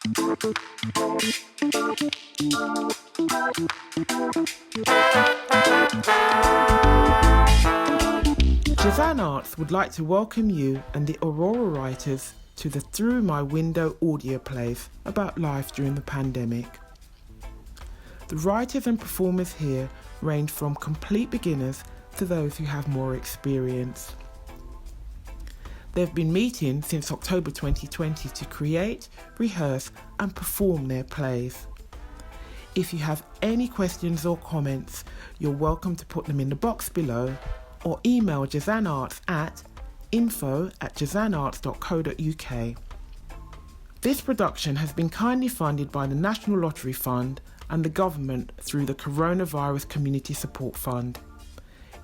Jazan Arts would like to welcome you and the Aurora writers to the Through My Window audio plays about life during the pandemic. The writers and performers here range from complete beginners to those who have more experience. They've been meeting since October 2020 to create, rehearse and perform their plays. If you have any questions or comments, you're welcome to put them in the box below or email Jazan Arts at info@jazanarts.co.uk. This production has been kindly funded by the National Lottery Fund and the government through the Coronavirus Community Support Fund.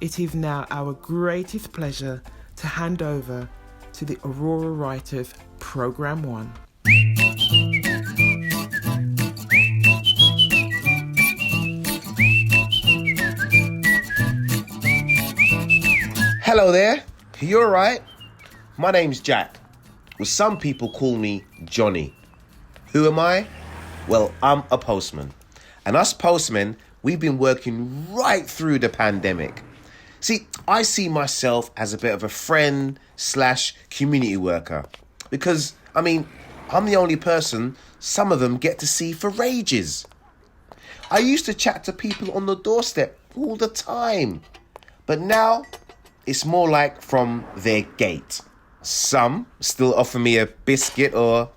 It is now our greatest pleasure to hand over to the Aurora Writers Programme 1. Hello there, you alright? My name's Jack. Well, some people call me Johnny. Who am I? Well, I'm a postman. And us postmen, we've been working right through the pandemic. See, I see myself as a bit of a friend / community worker. Because, I'm the only person some of them get to see for ages. I used to chat to people on the doorstep all the time. But now, it's more like from their gate. Some still offer me a biscuit or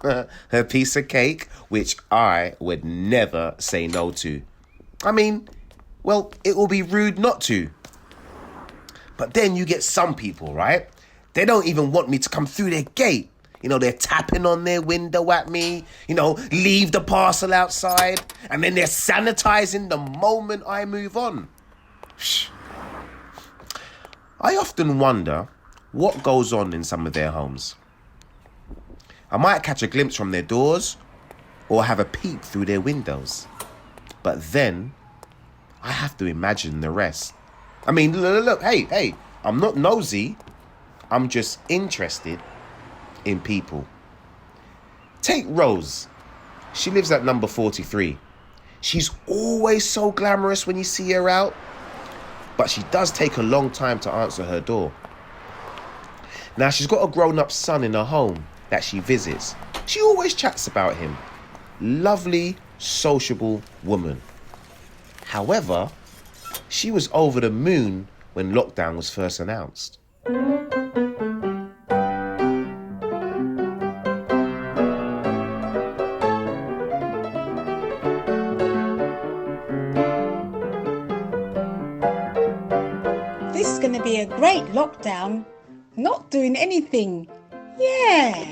a piece of cake, which I would never say no to. Well, it will be rude not to. But then you get some people, right? They don't even want me to come through their gate. They're tapping on their window at me, leave the parcel outside, and then they're sanitizing the moment I move on. I often wonder what goes on in some of their homes. I might catch a glimpse from their doors or have a peek through their windows. But then I have to imagine the rest. Look, hey, I'm not nosy. I'm just interested in people. Take Rose. She lives at number 43. She's always so glamorous when you see her out. But she does take a long time to answer her door. Now, she's got a grown-up son in her home that she visits. She always chats about him. Lovely, sociable woman. However, she was over the moon when lockdown was first announced. This is going to be a great lockdown. Not doing anything. Yeah.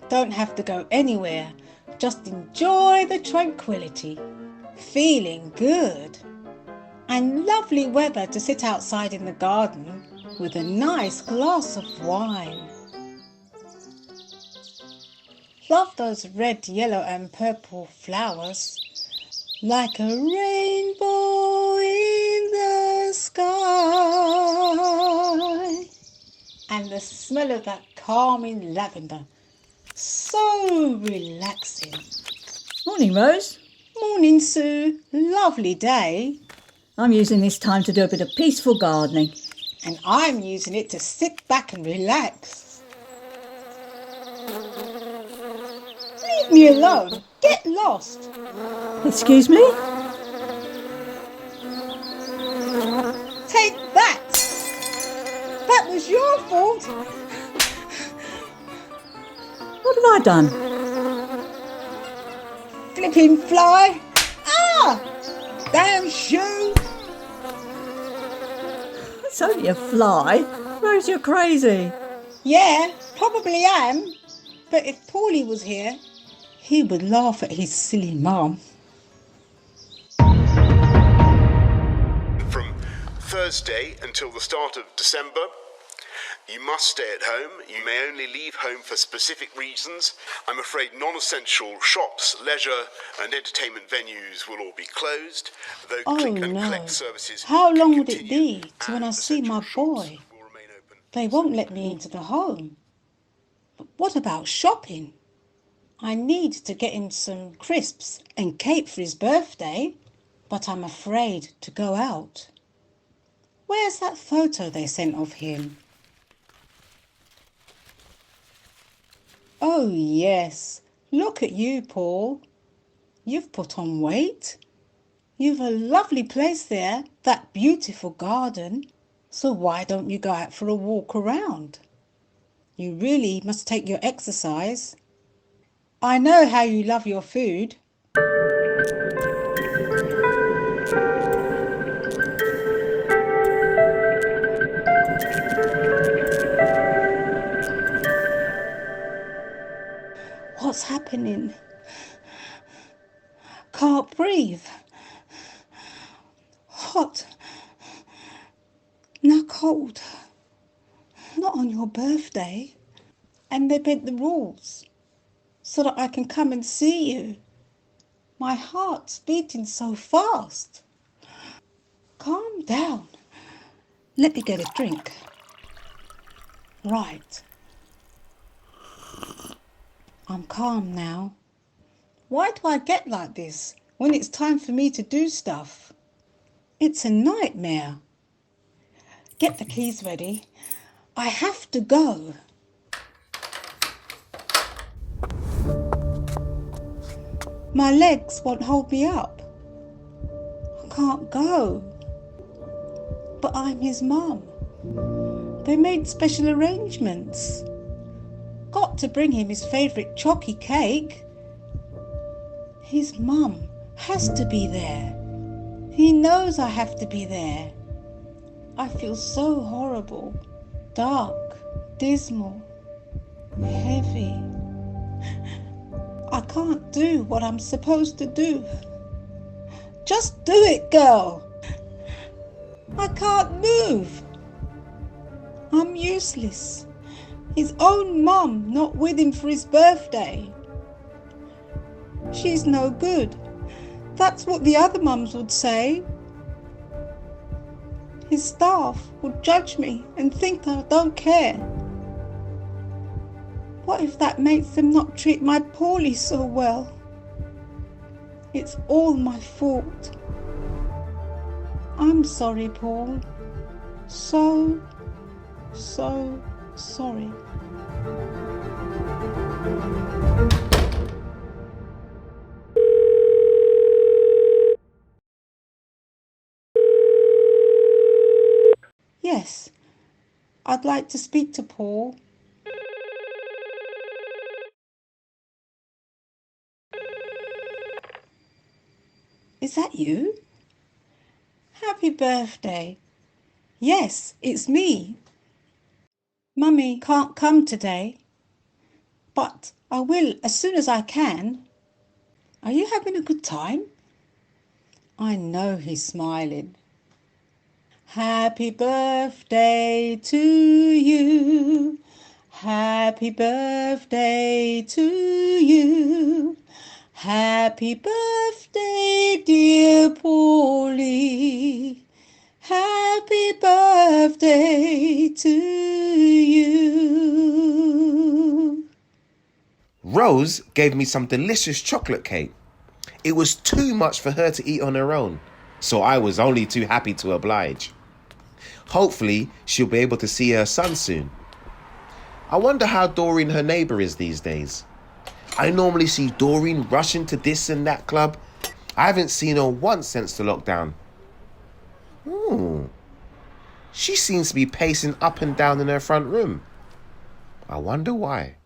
Don't have to go anywhere. Just enjoy the tranquility. Feeling good. And lovely weather to sit outside in the garden with a nice glass of wine. Love those red, yellow and purple flowers. Like a rainbow in the sky. And the smell of that calming lavender. So relaxing. Morning, Rose. Morning, Sue. Lovely day. I'm using this time to do a bit of peaceful gardening. And I'm using it to sit back and relax. Leave me alone. Get lost. Excuse me? Take that. That was your fault. What have I done? Flipping fly. Ah! Damn shoe. It's only a fly. Rose, you're crazy. Yeah, probably am. But if Paulie was here, he would laugh at his silly mum. From Thursday until the start of December, you must stay at home. You may only leave home for specific reasons. I'm afraid non-essential shops, leisure and entertainment venues will all be closed, though click and collect services. How long can would it continue, be to when I and see my essential shops boy? will remain open. They won't let me into the home. But what about shopping? I need to get him some crisps and cake for his birthday, but I'm afraid to go out. Where's that photo they sent of him? Oh yes, look at you, Paul. You've put on weight. You've a lovely place there, that beautiful garden. So why don't you go out for a walk around? You really must take your exercise. I know how you love your food. What's happening? Can't breathe. Hot. Now cold. Not on your birthday. And they bent the rules so that I can come and see you. My heart's beating so fast. Calm down. Let me get a drink. Right. I'm calm now. Why do I get like this when it's time for me to do stuff? It's a nightmare. Get the keys ready. I have to go. My legs won't hold me up. I can't go. But I'm his mum. They made special arrangements. Got to bring him his favourite chocky cake. His mum has to be there. He knows I have to be there. I feel so horrible, dark, dismal, heavy. I can't do what I'm supposed to do. Just do it, girl. I can't move. I'm useless. His own mum not with him for his birthday. She's no good. That's what the other mums would say. His staff would judge me and think that I don't care. What if that makes them not treat my Paulie so well? It's all my fault. I'm sorry, Paul. So sorry. Yes, I'd like to speak to Paul. Is that you? Happy birthday. Yes, it's me. Mummy can't come today, but I will as soon as I can. Are you having a good time? I know he's smiling. Happy birthday to you. Happy birthday to you. Happy birthday, dear Paulie. Happy birthday to you. Rose gave me some delicious chocolate cake. It was too much for her to eat on her own, so I was only too happy to oblige. Hopefully, she'll be able to see her son soon. I wonder how Doreen, her neighbour, is these days. I normally see Doreen rushing to this and that club. I haven't seen her once since the lockdown. She seems to be pacing up and down in her front room. I wonder why.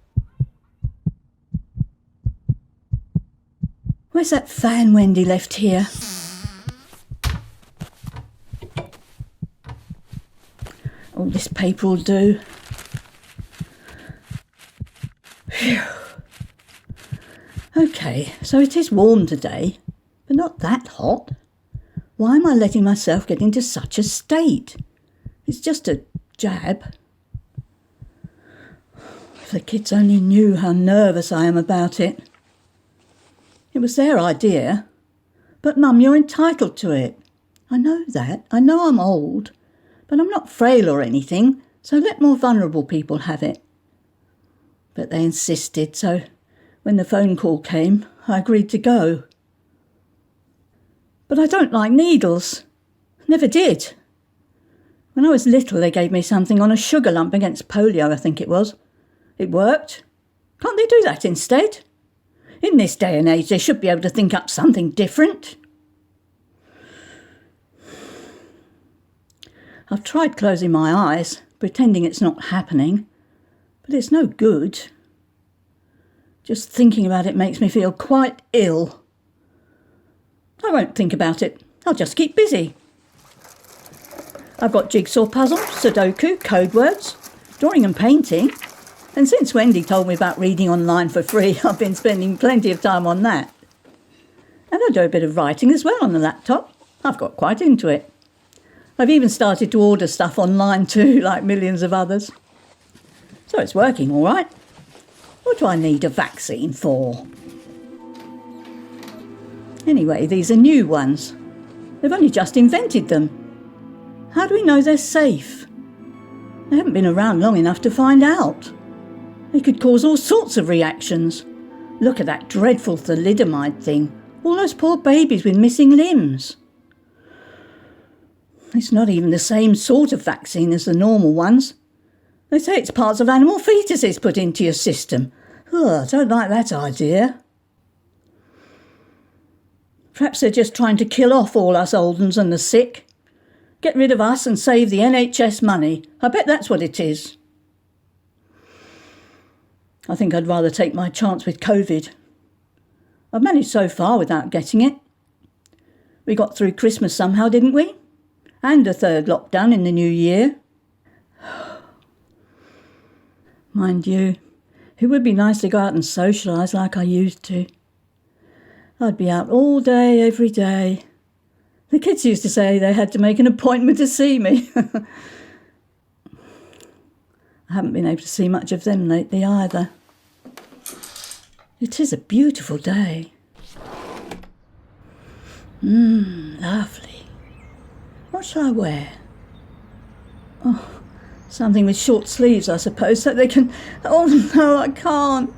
Where's that fan Wendy left here? Oh, this paper will do. Phew. Okay, so it is warm today, but not that hot. Why am I letting myself get into such a state? It's just a jab. If the kids only knew how nervous I am about it. It was their idea. But Mum, you're entitled to it. I know that. I know I'm old, but I'm not frail or anything, so let more vulnerable people have it. But they insisted, so When the phone call came, I agreed to go. But I don't like needles. Never did. When I was little, they gave me something on a sugar lump against polio, I think it was. It worked. Can't they do that instead? In this day and age, they should be able to think up something different. I've tried closing my eyes, pretending it's not happening, but it's no good. Just thinking about it makes me feel quite ill. I won't think about it. I'll just keep busy. I've got jigsaw puzzles, Sudoku, code words, drawing and painting. And since Wendy told me about reading online for free, I've been spending plenty of time on that. And I do a bit of writing as well on the laptop. I've got quite into it. I've even started to order stuff online too, like millions of others. So it's working all right. What do I need a vaccine for? Anyway, these are new ones. They've only just invented them. How do we know they're safe? They haven't been around long enough to find out. They could cause all sorts of reactions. Look at that dreadful thalidomide thing. All those poor babies with missing limbs. It's not even the same sort of vaccine as the normal ones. They say it's parts of animal fetuses put into your system. I don't like that idea. Perhaps they're just trying to kill off all us old uns and the sick. Get rid of us and save the NHS money. I bet that's what it is. I think I'd rather take my chance with COVID. I've managed so far without getting it. We got through Christmas somehow, didn't we? And a third lockdown in the new year. Mind you, it would be nice to go out and socialise like I used to. I'd be out all day, every day. The kids used to say they had to make an appointment to see me. I haven't been able to see much of them lately either. It is a beautiful day. Lovely. What shall I wear? Oh, something with short sleeves, I suppose, so they can... Oh, no, I can't.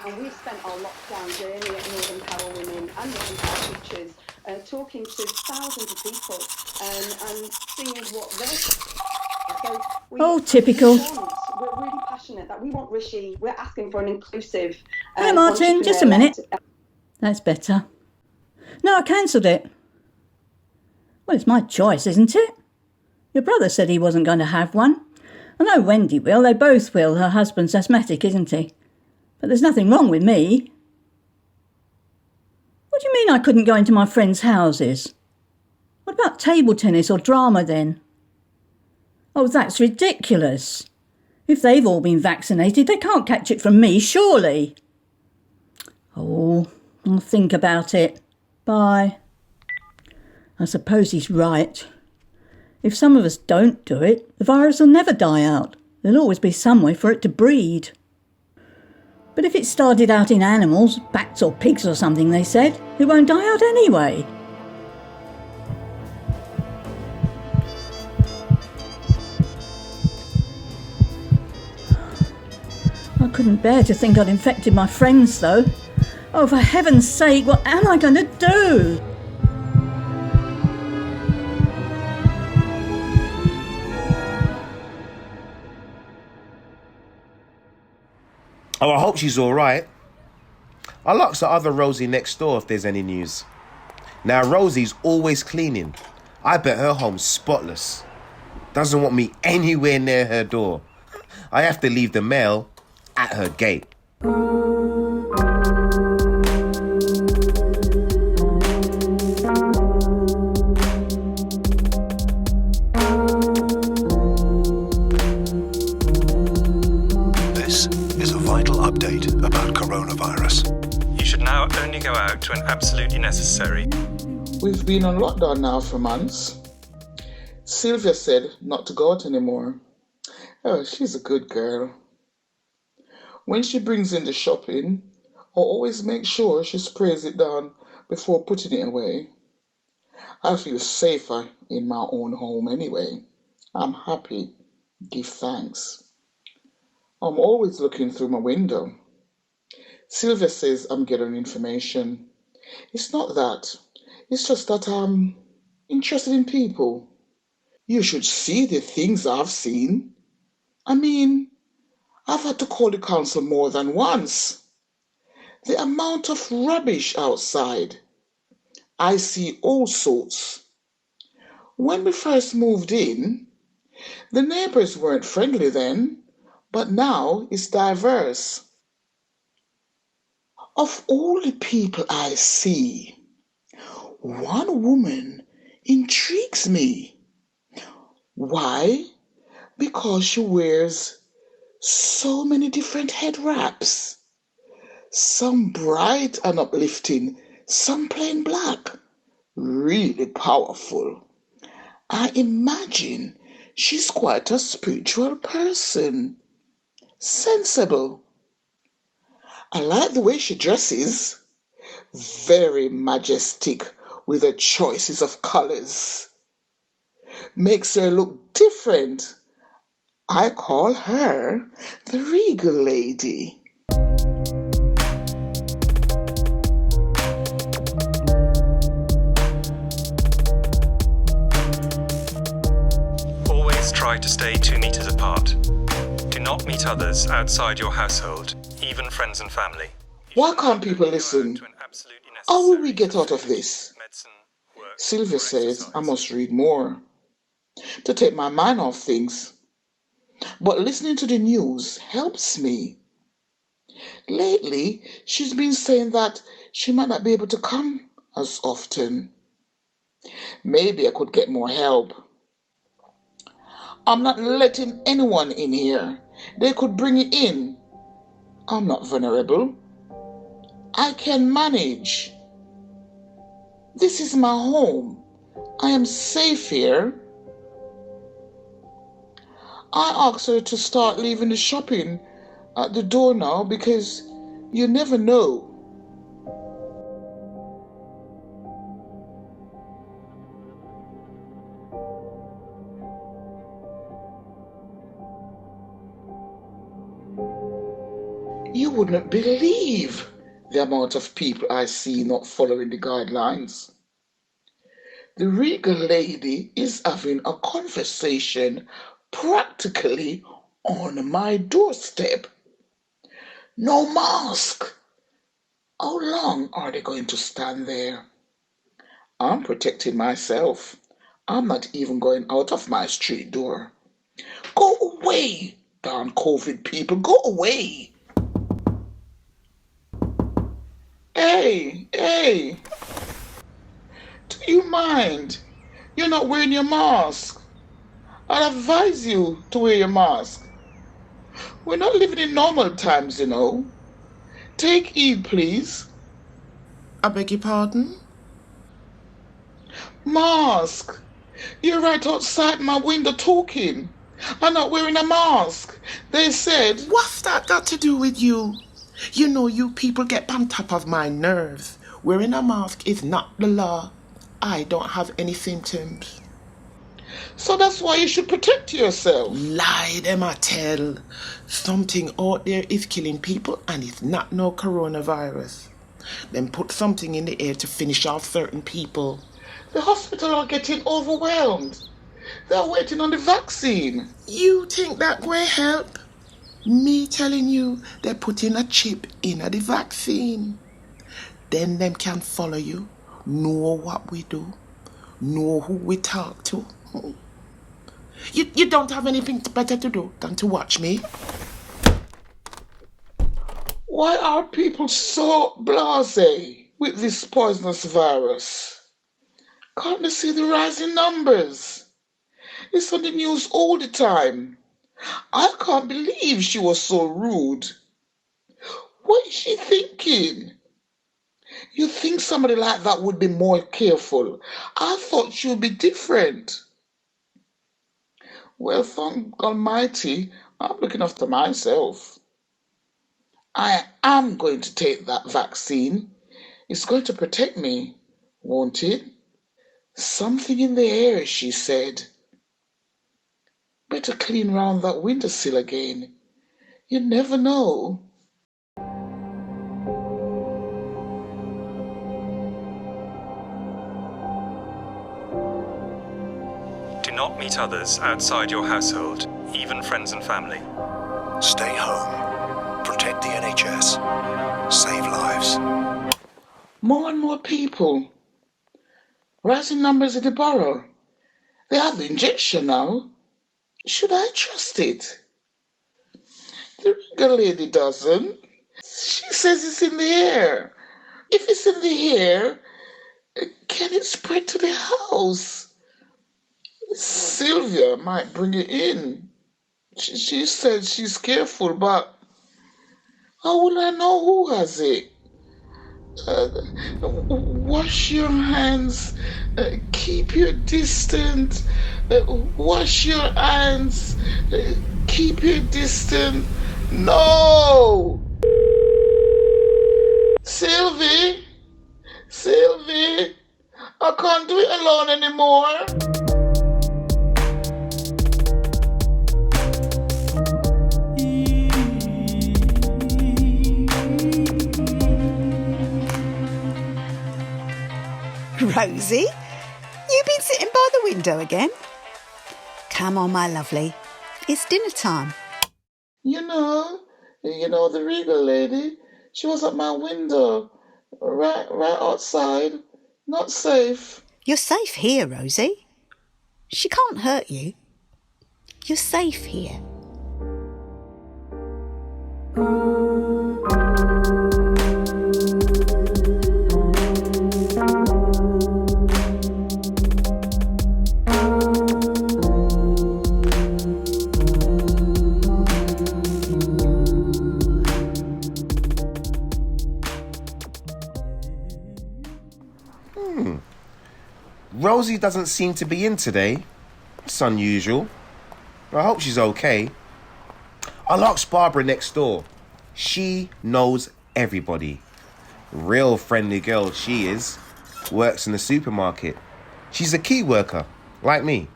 And we've spent our lockdown journey at Northern Power Women and Northern Power Teachers talking to thousands of people and seeing what they're... Typical. We're really passionate that we want Rishi. We're asking for an inclusive... Hey, Martin, just a minute. That's better. No, I cancelled it. Well, it's my choice, isn't it? Your brother said he wasn't going to have one. I know Wendy will. They both will. Her husband's asthmatic, isn't he? But there's nothing wrong with me. What do you mean I couldn't go into my friends' houses? What about table tennis or drama then? Oh, that's ridiculous. If they've all been vaccinated, they can't catch it from me, surely. Oh, I'll think about it. Bye. I suppose he's right. If some of us don't do it, the virus will never die out. There'll always be some way for it to breed. But if it started out in animals, bats or pigs or something, they said, it won't die out anyway. I couldn't bear to think I'd infected my friends, though. Oh, for heaven's sake, what am I going to do? Oh, I hope she's all right. I'll ask the other Rosie next door if there's any news. Now, Rosie's always cleaning. I bet her home's spotless. Doesn't want me anywhere near her door. I have to leave the mail at her gate. This is a vital update about coronavirus. You should now only go out when absolutely necessary. We've been on lockdown now for months. Sylvia said not to go out anymore. Oh, she's a good girl. When she brings in the shopping, always make sure she sprays it down before putting it away. I feel safer in my own home anyway. I'm happy. Give thanks. I'm always looking through my window. Sylvia says I'm getting information. It's not that. It's just that I'm interested in people. You should see the things I've seen. I mean, I've had to call the council more than once. The amount of rubbish outside. I see all sorts. When we first moved in, the neighbors weren't friendly then, but now it's diverse. Of all the people I see, one woman intrigues me. Why? Because she wears so many different head wraps. Some bright and uplifting, some plain black. Really powerful. I imagine she's quite a spiritual person. Sensible. I like the way she dresses. Very majestic with her choices of colors. Makes her look different. I call her the Regal Lady. Always try to stay 2 meters apart. Do not meet others outside your household, even friends and family. Why can't people listen? How will we get out of this? Sylvia says I must read more to take my mind off things. But listening to the news helps me. Lately, she's been saying that she might not be able to come as often. Maybe I could get more help. I'm not letting anyone in here. They could bring it in. I'm not vulnerable. I can manage. This is my home. I am safe here. I asked her to start leaving the shopping at the door now because you never know. You wouldn't believe the amount of people I see not following the guidelines. The Regal Lady is having a conversation practically on my doorstep. No mask. How long are they going to stand there? I'm protecting myself. I'm not even going out of my street door. Go away, darn COVID people, go away. Hey, do you mind? You're not wearing your mask. I'd advise you to wear your mask. We're not living in normal times, you know. Take heed, please. I beg your pardon? Mask. You're right outside my window talking. I'm not wearing a mask. They said... What's that got to do with you? You know you people get on top of my nerves. Wearing a mask is not the law. I don't have any symptoms. So that's why you should protect yourself. Lie them I tell. Something out there is killing people and it's not no coronavirus. Then put something in the air to finish off certain people. The hospital are getting overwhelmed. They're waiting on the vaccine. You think that will help? Me telling you they're putting a chip in the vaccine. Then them can follow you, know what we do, know who we talk to. You don't have anything better to do than to watch me. Why are people so blasé with this poisonous virus? Can't they see the rising numbers? It's on the news all the time. I can't believe she was so rude. What is she thinking? You think somebody like that would be more careful? I thought she would be different. Well, thank Almighty, I'm looking after myself. I am going to take that vaccine. It's going to protect me, won't it? Something in the air, she said. Better clean round that windowsill again. You never know. Do not meet others outside your household, even friends and family. Stay home. Protect the NHS. Save lives. More and more people. Rising numbers in the borough. They have the injection now. Should I trust it? The Riga lady doesn't. She says it's in the air. If it's in the air, can it spread to the house? Sylvia might bring it in. She said she's careful, but how will I know who has it? Wash your hands. Keep your distance. Wash your hands. Keep your distance. No! Sylvie! Sylvie! I can't do it alone anymore. Rosie, you've been sitting by the window again? Come on, my lovely. It's dinner time. You know, the Regal lady, she was at my window, right outside. Not safe. You're safe here, Rosie. She can't hurt you. You're safe here. Rosie doesn't seem to be in today. It's unusual. I hope she's okay. I'll ask Barbara next door. She knows everybody. Real friendly girl she is. Works in the supermarket. She's a key worker, like me.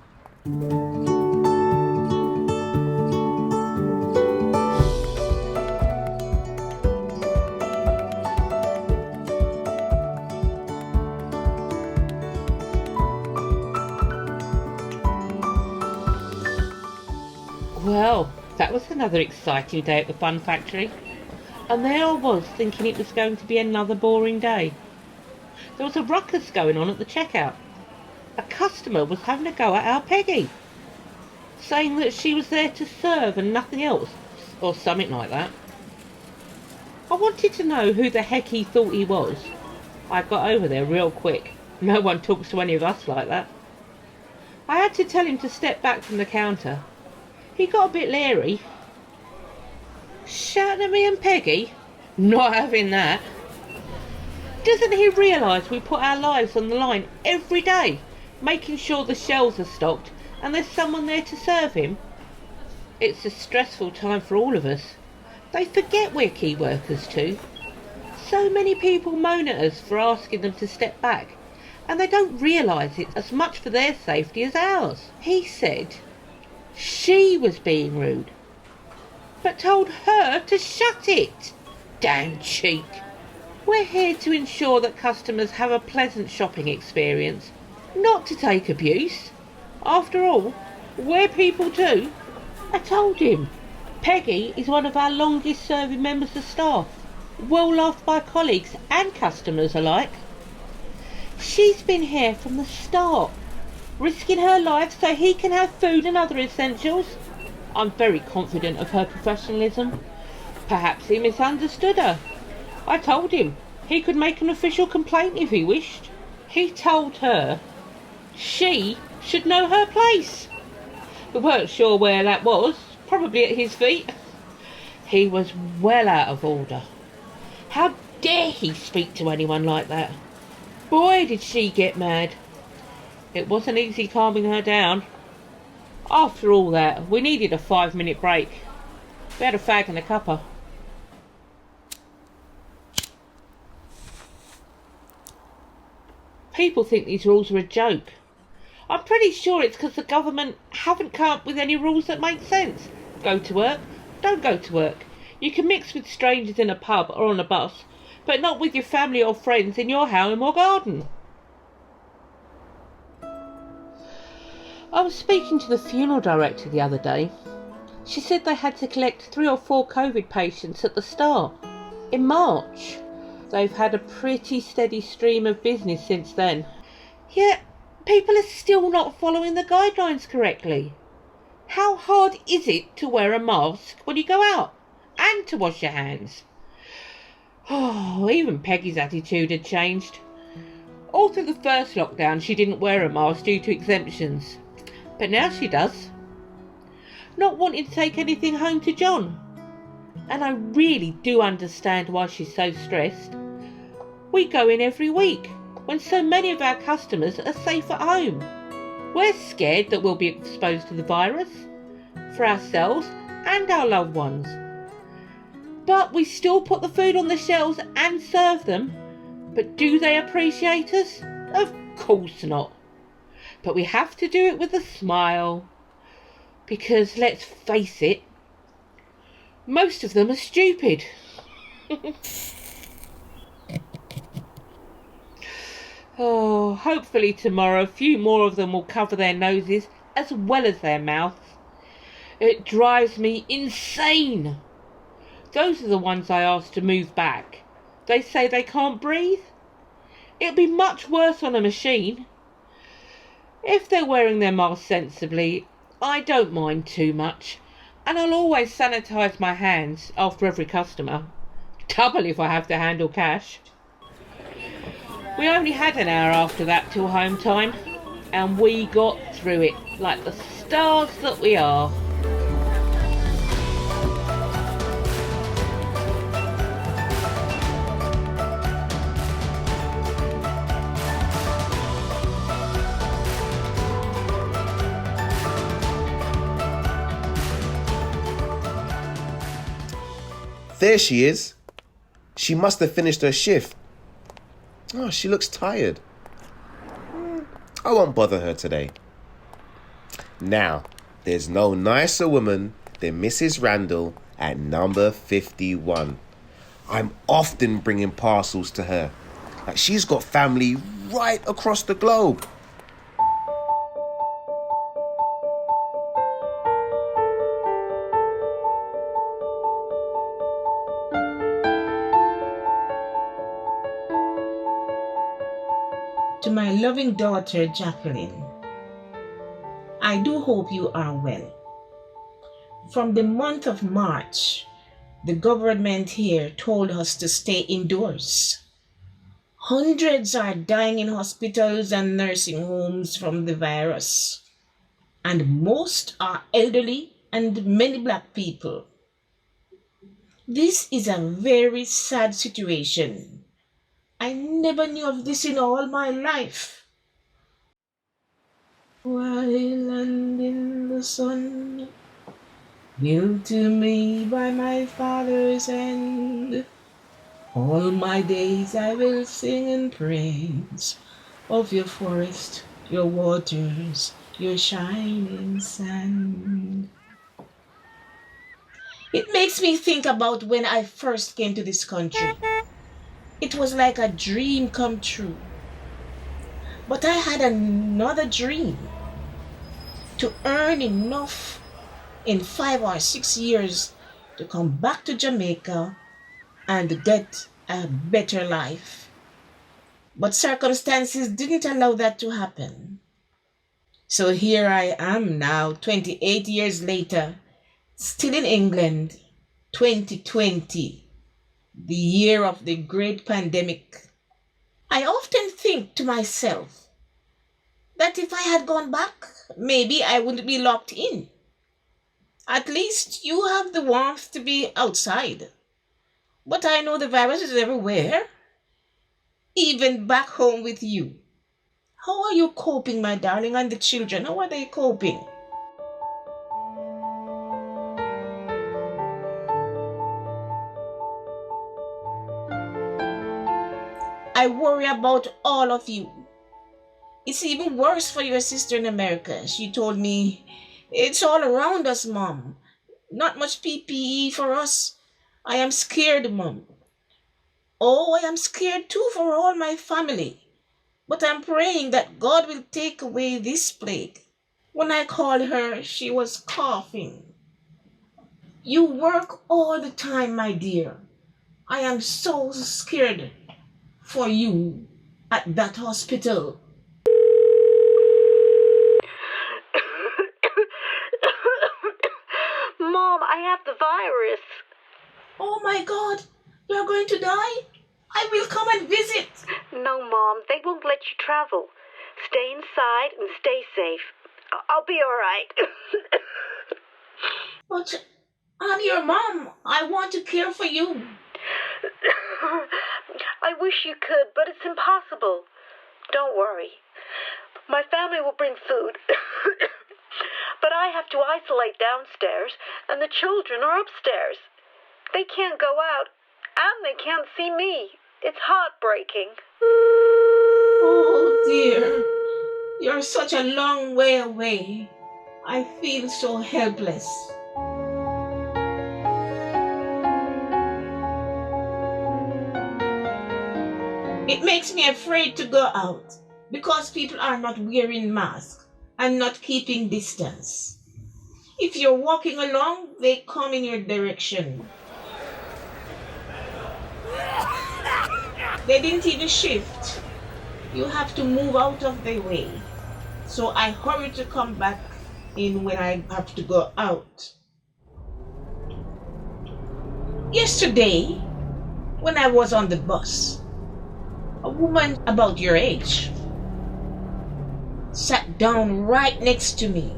Well, that was another exciting day at the Fun Factory. And there I was thinking it was going to be another boring day. There was a ruckus going on at the checkout. A customer was having a go at our Peggy, saying that she was there to serve and nothing else, or something like that. I wanted to know who the heck he thought he was. I got over there real quick. No one talks to any of us like that. I had to tell him to step back from the counter. He got a bit leery. Shouting at me and Peggy? Not having that. Doesn't he realise we put our lives on the line every day, making sure the shelves are stocked and there's someone there to serve him? It's a stressful time for all of us. They forget we're key workers too. So many people moan at us for asking them to step back, and they don't realise it's as much for their safety as ours. He said she was being rude, but told her to shut it. Damn cheek. We're here to ensure that customers have a pleasant shopping experience, not to take abuse. After all, we're people too. I told him Peggy is one of our longest serving members of staff, well loved by colleagues and customers alike. She's been here from the start, risking her life so he can have food and other essentials. I'm very confident of her professionalism. Perhaps he misunderstood her. I told him he could make an official complaint if he wished. He told her she should know her place. We weren't sure where that was, probably at his feet. He was well out of order. How dare he speak to anyone like that? Boy, did she get mad. It wasn't easy calming her down. After all that, we needed a 5-minute break. We had a fag and a cuppa. People think these rules are a joke. I'm pretty sure it's because the government haven't come up with any rules that make sense. Go to work, don't go to work. You can mix with strangers in a pub or on a bus, but not with your family or friends in your home or garden. I was speaking to the funeral director the other day. She said they had to collect 3 or 4 COVID patients at the start, in March. They've had a pretty steady stream of business since then. Yet, people are still not following the guidelines correctly. How hard is it to wear a mask when you go out? And to wash your hands? Oh, even Peggy's attitude had changed. All through the first lockdown she didn't wear a mask due to exemptions. But now she does. Not wanting to take anything home to John. And I really do understand why she's so stressed. We go in every week when so many of our customers are safe at home. We're scared that we'll be exposed to the virus, for ourselves and our loved ones. But we still put the food on the shelves and serve them. But do they appreciate us? Of course not. But we have to do it with a smile. Because, let's face it, most of them are stupid. Oh, hopefully tomorrow a few more of them will cover their noses as well as their mouths. It drives me insane. Those are the ones I asked to move back. They say they can't breathe. It'll be much worse on a machine. If they're wearing their mask sensibly, I don't mind too much, and I'll always sanitise my hands after every customer. Double if I have to handle cash. We only had an hour after that till home time, and we got through it like the stars that we are. There she is. She must have finished her shift. Oh, she looks tired. I won't bother her today. Now, there's no nicer woman than Mrs. Randall at number 51. I'm often bringing parcels to her. Like, she's got family right across the globe. To my loving daughter, Jacqueline, I do hope you are well. From the month of March, the government here told us to stay indoors. Hundreds are dying in hospitals and nursing homes from the virus, and most are elderly and many black people. This is a very sad situation. I never knew of this in all my life. While land in the sun, built to me by my father's hand, all my days I will sing and praise of your forest, your waters, your shining sand. It makes me think about when I first came to this country. It was like a dream come true. But I had another dream to earn enough in 5 or 6 years to come back to Jamaica and get a better life. But circumstances didn't allow that to happen. So here I am now, 28 years later, still in England, 2020. The year of the great pandemic. I often think to myself that if I had gone back, maybe I wouldn't be locked in. At least you have the warmth to be outside. But I know the virus is everywhere, even back home with you. How are you coping, my darling, and the children? How are they coping? I worry about all of you. It's even worse for your sister in America. She told me, it's all around us, Mom. Not much PPE for us. I am scared, Mom. Oh, I am scared too for all my family. But I'm praying that God will take away this plague. When I called her, she was coughing. You work all the time, my dear. I am so scared for you at that hospital. Mom, I have the virus. Oh my God, you're going to die? I will come and visit. No, Mom, they won't let you travel. Stay inside and stay safe. I'll be all right. But I'm your mom. I want to care for you. I wish you could, but it's impossible. Don't worry. My family will bring food. But I have to isolate downstairs, and the children are upstairs. They can't go out, and they can't see me. It's heartbreaking. Oh dear, you're such a long way away. I feel so helpless. It makes me afraid to go out because people are not wearing masks and not keeping distance. If you're walking along, they come in your direction. They didn't even shift. You have to move out of their way. So I hurry to come back in when I have to go out. Yesterday, when I was on the bus, a woman about your age sat down right next to me.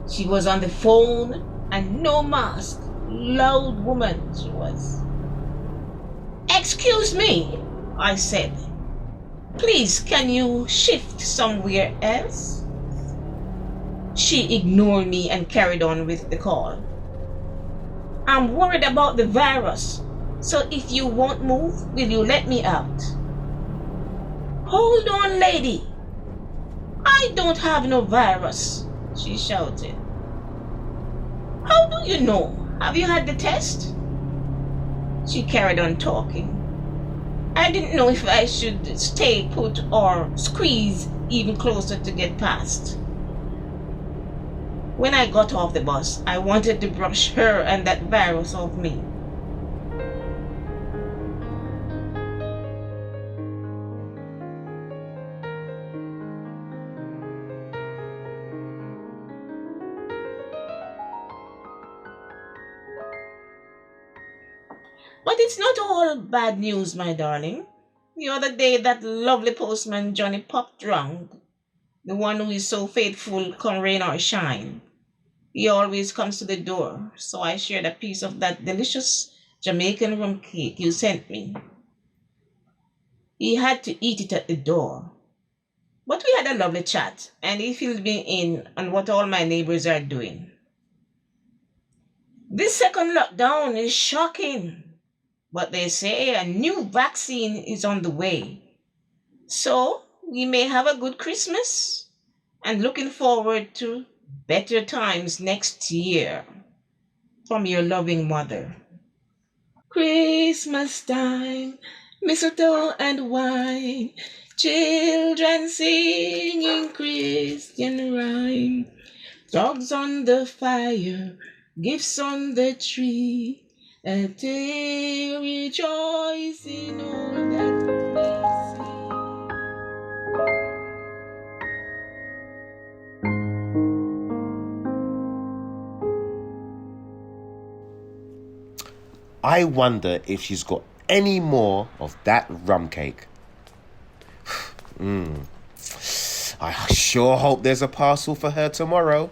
She was on the phone and no mask. Loud woman she was. Excuse me, I said. Please, can you shift somewhere else? She ignored me and carried on with the call. I'm worried about the virus, so if you won't move, will you let me out? Hold on, lady. I don't have no virus, she shouted. How do you know? Have you had the test? She carried on talking. I didn't know if I should stay put or squeeze even closer to get past. When I got off the bus, I wanted to brush her and that virus off me. But it's not all bad news, my darling. The other day, that lovely postman Johnny popped round, the one who is so faithful come rain or shine. He always comes to the door, so I shared a piece of that delicious Jamaican rum cake you sent me. He had to eat it at the door. But we had a lovely chat, and he filled me in on what all my neighbors are doing. This second lockdown is shocking. But they say a new vaccine is on the way. So we may have a good Christmas and looking forward to better times next year. From your loving mother. Christmas time, mistletoe and wine, children singing Christian rhyme, dogs on the fire, gifts on the tree. And they rejoice in all that we see. I wonder if she's got any more of that rum cake. I sure hope there's a parcel for her tomorrow.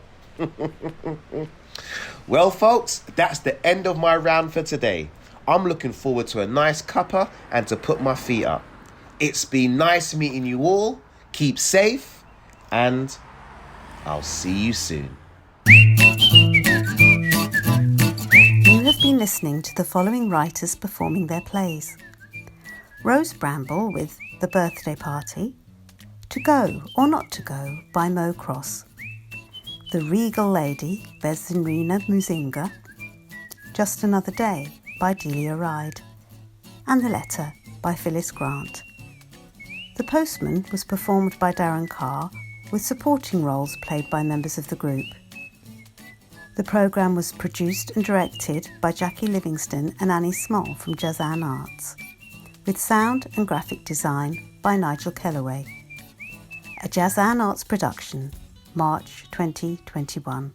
Well, folks, that's the end of my round for today. I'm looking forward to a nice cuppa and to put my feet up. It's been nice meeting you all. Keep safe, and I'll see you soon. You have been listening to the following writers performing their plays: Rose Bramble with The Birthday Party, To Go or Not to Go by Mo Cross. The Regal Lady, Vezinrina Muzinga. Just Another Day by Delia Ride. And The Letter by Phyllis Grant. The Postman was performed by Darren Carr, with supporting roles played by members of the group. The programme was produced and directed by Jackie Livingston and Annie Small from Jazan Arts, with sound and graphic design by Nigel Kellaway. A Jazan Arts production, March 2021.